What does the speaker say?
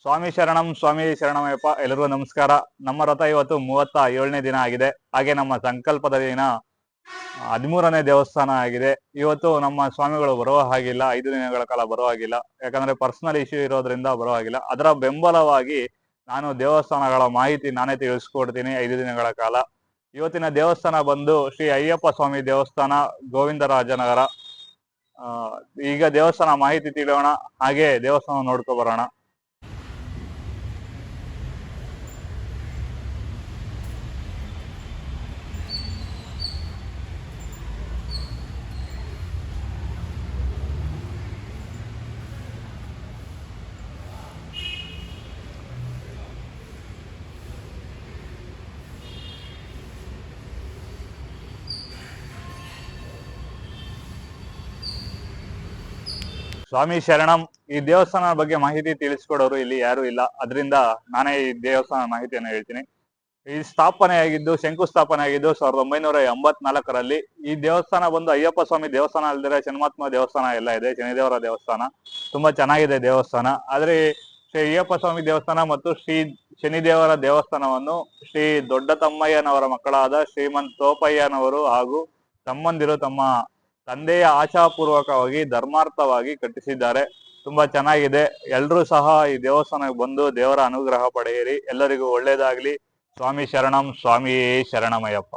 ಸ್ವಾಮಿ ಶರಣಂ ಸ್ವಾಮಿ ಶರಣಮಯ್ಯಪ್ಪ. ಎಲ್ಲರಿಗೂ ನಮಸ್ಕಾರ. ನಮ್ಮ ರಥ ಇವತ್ತು 37ನೇ ದಿನ ಆಗಿದೆ. ಹಾಗೆ ನಮ್ಮ ಸಂಕಲ್ಪದ ದಿನ 13ನೇ ದೇವಸ್ಥಾನ ಆಗಿದೆ. ಇವತ್ತು ನಮ್ಮ ಸ್ವಾಮಿಗಳು ಬರುವ ಹಾಗಿಲ್ಲ, 5 ದಿನಗಳ ಕಾಲ ಬರುವ ಹಾಗಿಲ್ಲ. ಯಾಕಂದ್ರೆ ಪರ್ಸನಲ್ ಇಶ್ಯೂ ಇರೋದ್ರಿಂದ ಬರುವ ಹಾಗಿಲ್ಲ. ಅದರ ಬೆಂಬಲವಾಗಿ ನಾನು ದೇವಸ್ಥಾನಗಳ ಮಾಹಿತಿ ನಾನೇ ತಿಳಿಸ್ಕೊಡ್ತೀನಿ 5 ದಿನಗಳ ಕಾಲ. ಇವತ್ತಿನ ದೇವಸ್ಥಾನ ಬಂದು ಶ್ರೀ ಅಯ್ಯಪ್ಪ ಸ್ವಾಮಿ ದೇವಸ್ಥಾನ, ಗೋವಿಂದರಾಜನಗರ. ಈಗ ದೇವಸ್ಥಾನ ಮಾಹಿತಿ ತಿಳಿಯೋಣ, ಹಾಗೆ ದೇವಸ್ಥಾನ ನೋಡ್ಕೊ ಬರೋಣ. ಸ್ವಾಮಿ ಶರಣಂ. ಈ ದೇವಸ್ಥಾನ ಬಗ್ಗೆ ಮಾಹಿತಿ ತಿಳಿಸ್ಕೊಡೋರು ಇಲ್ಲಿ ಯಾರು ಇಲ್ಲ, ಅದರಿಂದ ನಾನೇ ಈ ದೇವಸ್ಥಾನ ಮಾಹಿತಿಯನ್ನು ಹೇಳ್ತೀನಿ. ಈ ಸ್ಥಾಪನೆಯಾಗಿದ್ದು, ಶಂಕುಸ್ಥಾಪನೆ ಆಗಿದ್ದು 1984ರಲ್ಲಿ. ಈ ದೇವಸ್ಥಾನ ಬಂದು ಅಯ್ಯಪ್ಪ ಸ್ವಾಮಿ ದೇವಸ್ಥಾನ ಅಲ್ಲದೆ ಶನಿಮಾತ್ಮ ದೇವಸ್ಥಾನ ಎಲ್ಲ ಇದೆ, ಶನಿದೇವರ ದೇವಸ್ಥಾನ. ತುಂಬಾ ಚೆನ್ನಾಗಿದೆ ದೇವಸ್ಥಾನ. ಆದ್ರೆ ಶ್ರೀ ಅಯ್ಯಪ್ಪ ಸ್ವಾಮಿ ದೇವಸ್ಥಾನ ಮತ್ತು ಶ್ರೀ ಶನಿದೇವರ ದೇವಸ್ಥಾನವನ್ನು ಶ್ರೀ ದೊಡ್ಡ ತಮ್ಮಯ್ಯನವರ ಮಕ್ಕಳಾದ ಶ್ರೀಮಂತ್ ತೋಪಯ್ಯನವರು ಹಾಗೂ ತಮ್ಮಂದಿರು ತಮ್ಮ ತಂದೆಯ ಆಶಾಪೂರ್ವಕವಾಗಿ ಧರ್ಮಾರ್ಥವಾಗಿ ಕಟ್ಟಿಸಿದ್ದಾರೆ. ತುಂಬಾ ಚೆನ್ನಾಗಿದೆ. ಎಲ್ರೂ ಸಹ ಈ ದೇವಸ್ಥಾನಕ್ಕೆ ಬಂದು ದೇವರ ಅನುಗ್ರಹ ಪಡೆಯಿರಿ. ಎಲ್ಲರಿಗೂ ಒಳ್ಳೇದಾಗ್ಲಿ. ಸ್ವಾಮಿ ಶರಣಂ ಸ್ವಾಮಿ ಶರಣಮಯ್ಯಪ್ಪ.